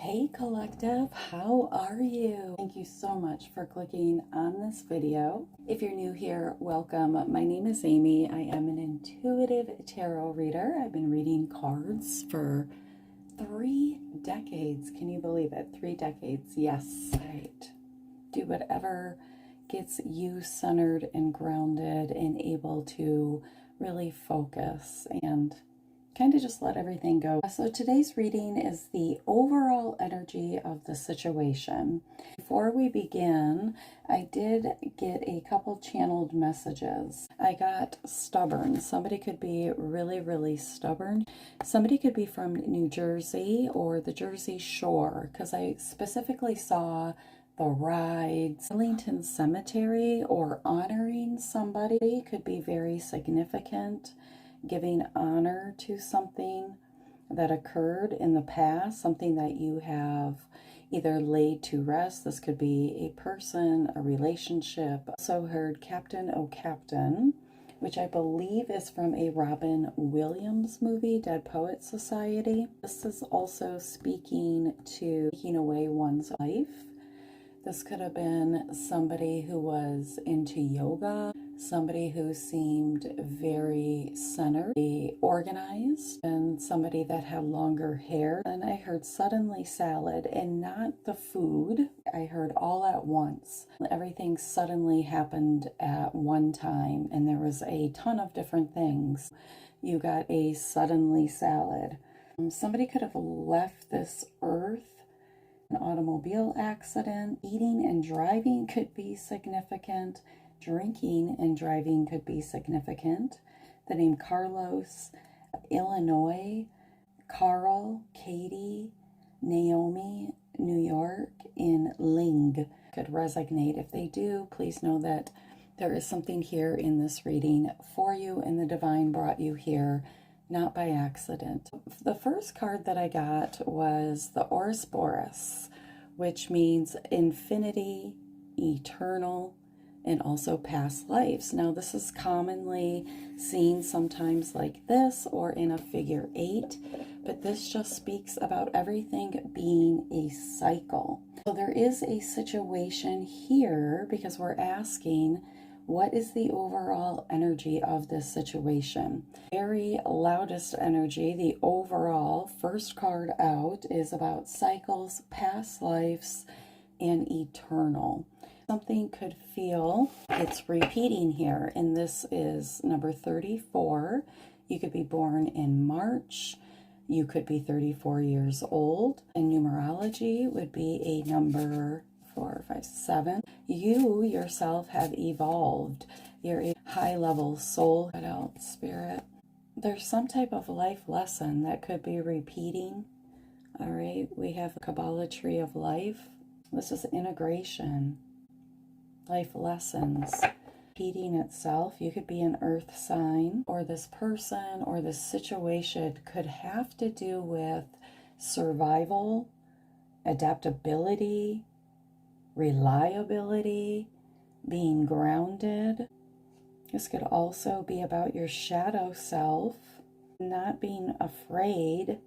Hey collective, how are you? Thank you so much for clicking on this video. If you're new here, welcome. My name is Amy. I am an intuitive tarot reader. I've been reading cards for 3 decades. Can you believe it? 3 decades. Yes, right. Do whatever gets you centered and grounded and able to really focus and kind of just let everything go. So today's reading is the overall energy of the situation. Before we begin, I did get a couple channeled messages. I got stubborn. Somebody could be really stubborn. Somebody could be from New Jersey or the Jersey Shore, because I specifically saw the rides. Arlington Cemetery or honoring somebody could be very significant. Giving honor to something that occurred in the past, something that you have either laid to rest. This could be a person, a relationship. Also heard Captain O Captain, which I believe is from a Robin Williams movie, Dead Poets Society. This is also speaking to taking away one's life. This could have been somebody who was into yoga, somebody who seemed very centered, organized, and somebody that had longer hair. And I heard suddenly salad, and not the food. I heard all at once. Everything suddenly happened at one time, and there was a ton of different things. You got a suddenly salad. Somebody could have left this earth. An automobile accident. Eating and driving could be significant. Drinking and driving could be significant. The name Carlos, Illinois, Carl, Katie, Naomi, New York, and Ling could resonate. If they do, please know that there is something here in this reading for you, and the divine brought you here not by accident. The first card that I got was the Ouroboros, which means infinity, eternal, and also past lives. Now, this is commonly seen sometimes like this or in a figure 8, but this just speaks about everything being a cycle. So there is a situation here because we're asking, what is the overall energy of this situation? Very loudest energy, the overall first card out is about cycles, past lives, and eternal. Something could feel it's repeating here, and this is number 34. You could be born in March. You could be 34 years old. And numerology would be a number 4, 5, 7. You yourself have evolved. You're a high-level soul. Cut out spirit. There's some type of life lesson that could be repeating. All right, we have a Kabbalah tree of life. This is integration. Life lessons. Repeating itself. You could be an earth sign, or this person or this situation could have to do with survival, adaptability, reliability, being grounded. This could also be about your shadow self, not being afraid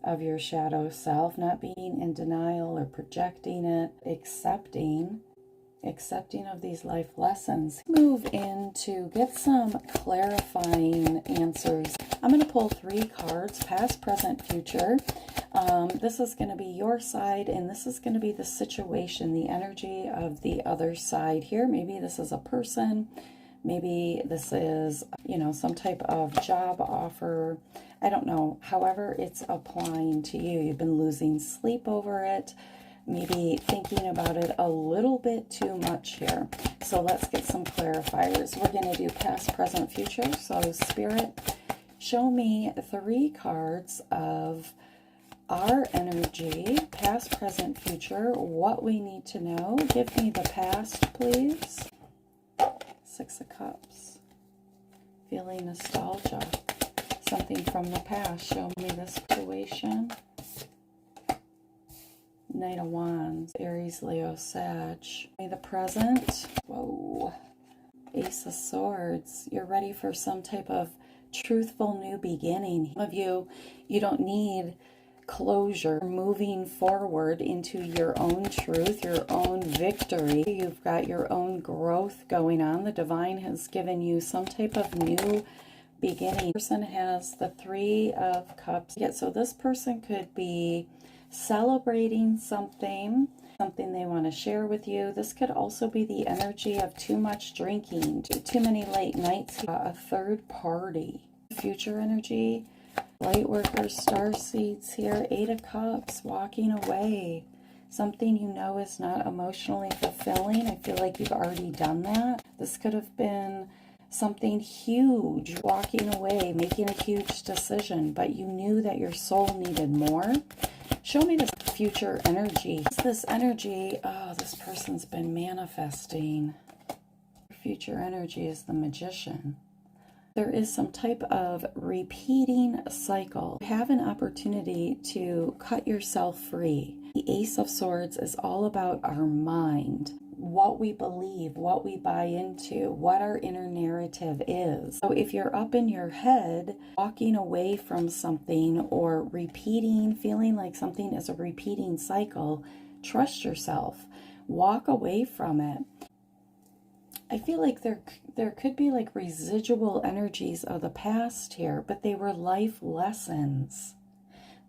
of your shadow self, not being in denial or projecting it, accepting of these life lessons. Move in to get some clarifying answers. I'm going to pull 3 cards, past, present, future. This is going to be your side, and this is going to be the situation, the energy of the other side here. Maybe this is a person. Maybe this is, some type of job offer. I don't know. However it's applying to you. You've been losing sleep over it. Maybe thinking about it a little bit too much here. So let's get some clarifiers. We're going to do past, present, future. So Spirit, show me 3 cards of our energy, past, present, future, what we need to know. Give me the past, please. 6 of Cups. Feeling nostalgia. Something from the past. Show me this situation. Knight of Wands, Aries, Leo, Sag. May the present. Whoa. Ace of Swords. You're ready for some type of truthful new beginning. Some of you, you don't need closure, moving forward into your own truth, your own victory. You've got your own growth going on. The divine has given you some type of new beginning. This person has the Three of Cups. Yeah, so this person could be celebrating something they want to share with you. This could also be the energy of too much drinking, too many late nights, a third party. Future energy, light workers, star seeds here, Eight of Cups, walking away. Something you know is not emotionally fulfilling. I feel like you've already done that. This could have been something huge, walking away, making a huge decision, but you knew that your soul needed more. Show me this future energy. This energy, oh, this person's been manifesting. Future energy is the Magician. There is some type of repeating cycle. You have an opportunity to cut yourself free. The Ace of Swords is all about our mind, what we believe, what we buy into, what our inner narrative is. So if you're up in your head, walking away from something or repeating, feeling like something is a repeating cycle, trust yourself. Walk away from it. I feel like there could be like residual energies of the past here, but they were life lessons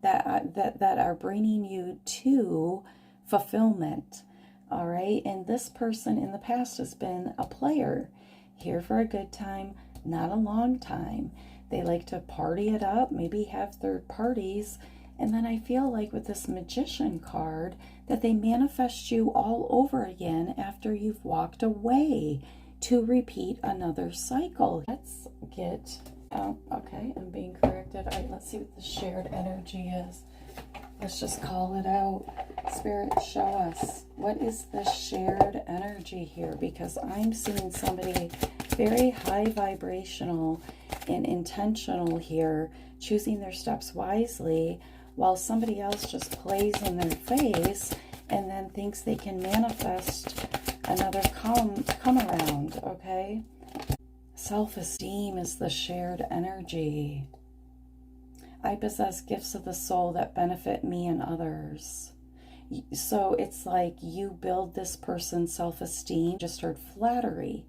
that are bringing you to fulfillment. All right, and this person in the past has been a player, here for a good time, not a long time. They like to party it up, maybe have third parties, and then I feel like with this Magician card that they manifest you all over again after you've walked away to repeat another cycle. Let's get, okay, I'm being corrected. All right, let's see what the shared energy is. Let's just call it out. Spirit, show us. What is the shared energy here? Because I'm seeing somebody very high vibrational and intentional here, choosing their steps wisely, while somebody else just plays in their face and then thinks they can manifest another come around, okay? Self-esteem is the shared energy. I possess gifts of the soul that benefit me and others. So it's like you build this person's self-esteem. Just heard flattery.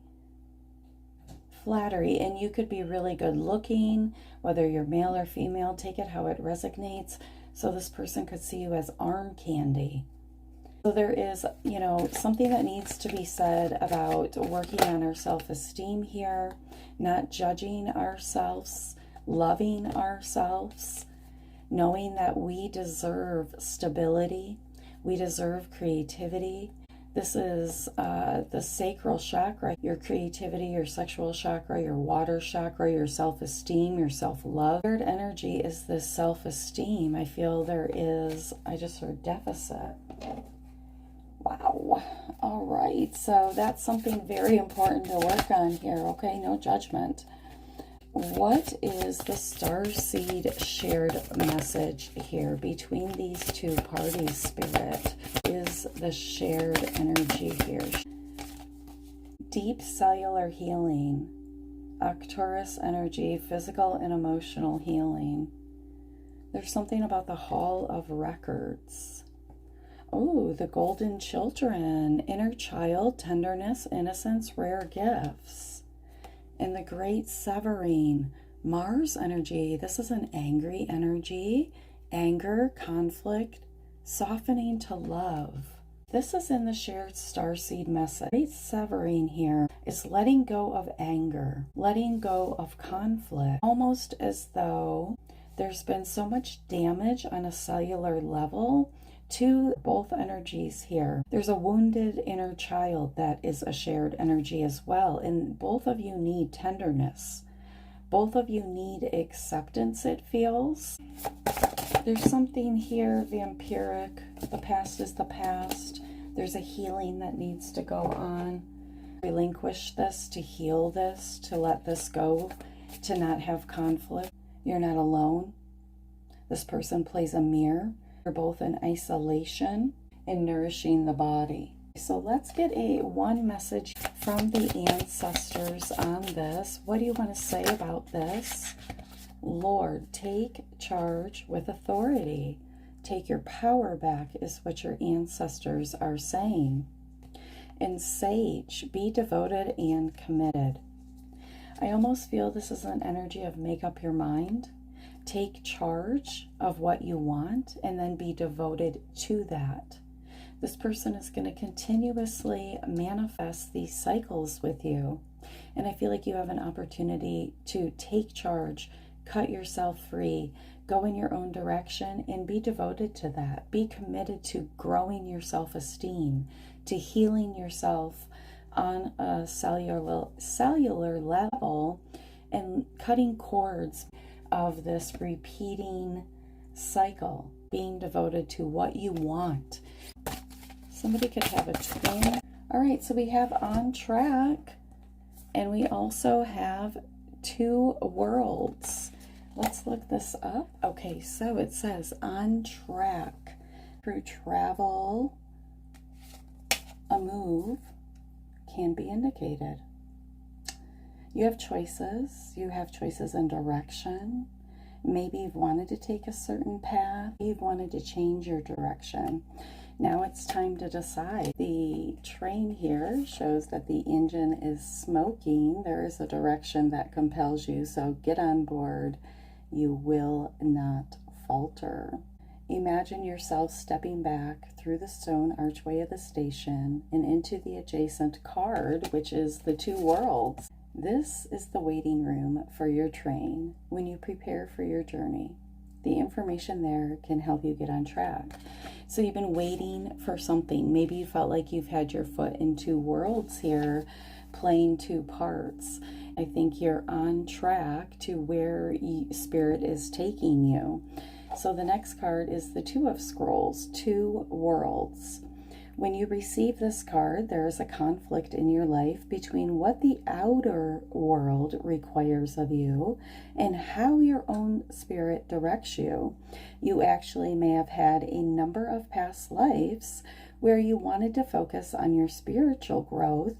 Flattery. And you could be really good looking, whether you're male or female. Take it how it resonates. So this person could see you as arm candy. So there is, you know, something that needs to be said about working on our self-esteem here, not judging ourselves, loving ourselves, knowing that we deserve stability, we deserve creativity. This is the sacral chakra, your creativity, your sexual chakra, your water chakra, your self-esteem, your self-love. Third energy is this self-esteem. I feel there is, I just heard deficit. Wow. All right. So that's something very important to work on here. Okay. No judgment. What is the starseed shared message here between these two parties, Spirit? Is the shared energy here? Deep cellular healing, Arcturus energy, physical and emotional healing. There's something about the Hall of Records. Oh, the golden children, inner child, tenderness, innocence, rare gifts. And the great severing, Mars energy. This is an angry energy, anger, conflict, softening to love. This is in the shared starseed message. Great severing here is letting go of anger, letting go of conflict, almost as though there's been so much damage on a cellular level to both energies here. There's a wounded inner child that is a shared energy as well, and both of you need tenderness. Both of you need acceptance, it feels. There's something here, vampiric. The past is the past. There's a healing that needs to go on. Relinquish this, to heal this, to let this go, to not have conflict. You're not alone. This person plays a mirror. You're both in isolation and nourishing the body. So let's get one message from the ancestors on this. What do you want to say about this? Lord, take charge with authority. Take your power back is what your ancestors are saying. And Sage, be devoted and committed. I almost feel this is an energy of make up your mind. Take charge of what you want and then be devoted to that. This person is going to continuously manifest these cycles with you. And I feel like you have an opportunity to take charge, cut yourself free, go in your own direction, and be devoted to that. Be committed to growing your self-esteem, to healing yourself on a cellular level, and cutting cords of this repeating cycle, being devoted to what you want. Somebody could have a twin. All right, so we have on track, and we also have two worlds. Let's look this up. Okay, so it says on track. Through travel, a move can be indicated. You have choices. You have choices in direction. Maybe you've wanted to take a certain path. You've wanted to change your direction. Now it's time to decide. The train here shows that the engine is smoking. There is a direction that compels you, so get on board. You will not falter. Imagine yourself stepping back through the stone archway of the station and into the adjacent card, which is the two worlds. This is the waiting room for your train when you prepare for your journey. The information there can help you get on track. So you've been waiting for something. Maybe you felt like you've had your foot in two worlds here, playing two parts. I think you're on track to where Spirit is taking you. So the next card is the Two of Scrolls, two worlds. When you receive this card, there is a conflict in your life between what the outer world requires of you and how your own spirit directs you. You actually may have had a number of past lives where you wanted to focus on your spiritual growth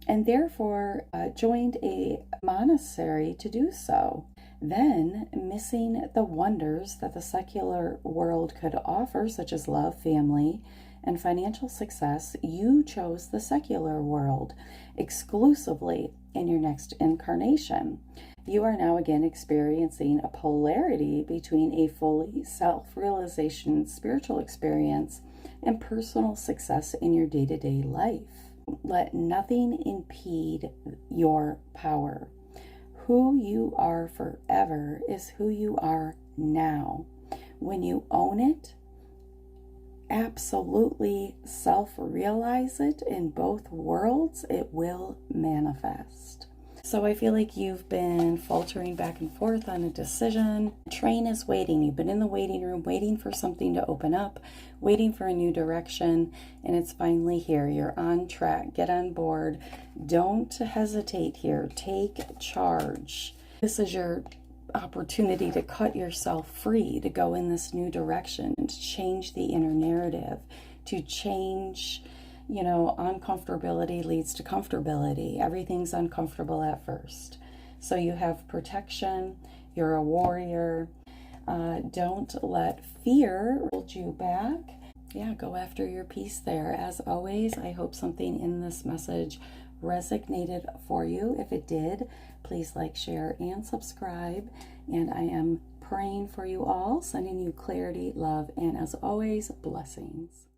and therefore joined a monastery to do so. Then, missing the wonders that the secular world could offer, such as love, family, and financial success, you chose the secular world exclusively in your next incarnation. You are now again experiencing a polarity between a fully self-realization spiritual experience and personal success in your day-to-day life. Let nothing impede your power. Who you are forever is who you are now. When you own it, absolutely self-realize it in both worlds, it will manifest. So I feel like you've been faltering back and forth on a decision. Train is waiting. You've been in the waiting room, waiting for something to open up, waiting for a new direction, and it's finally here. You're on track. Get on board. Don't hesitate here. Take charge. This is your opportunity to cut yourself free, to go in this new direction, to change the inner narrative, to change. You know, uncomfortability leads to comfortability. Everything's uncomfortable at first. So you have protection. You're a warrior. Don't let fear hold you back. Yeah, go after your peace there. As always, I hope something in this message resonated for you. If it did, please like, share, and subscribe. And I am praying for you all, sending you clarity, love, and as always, blessings.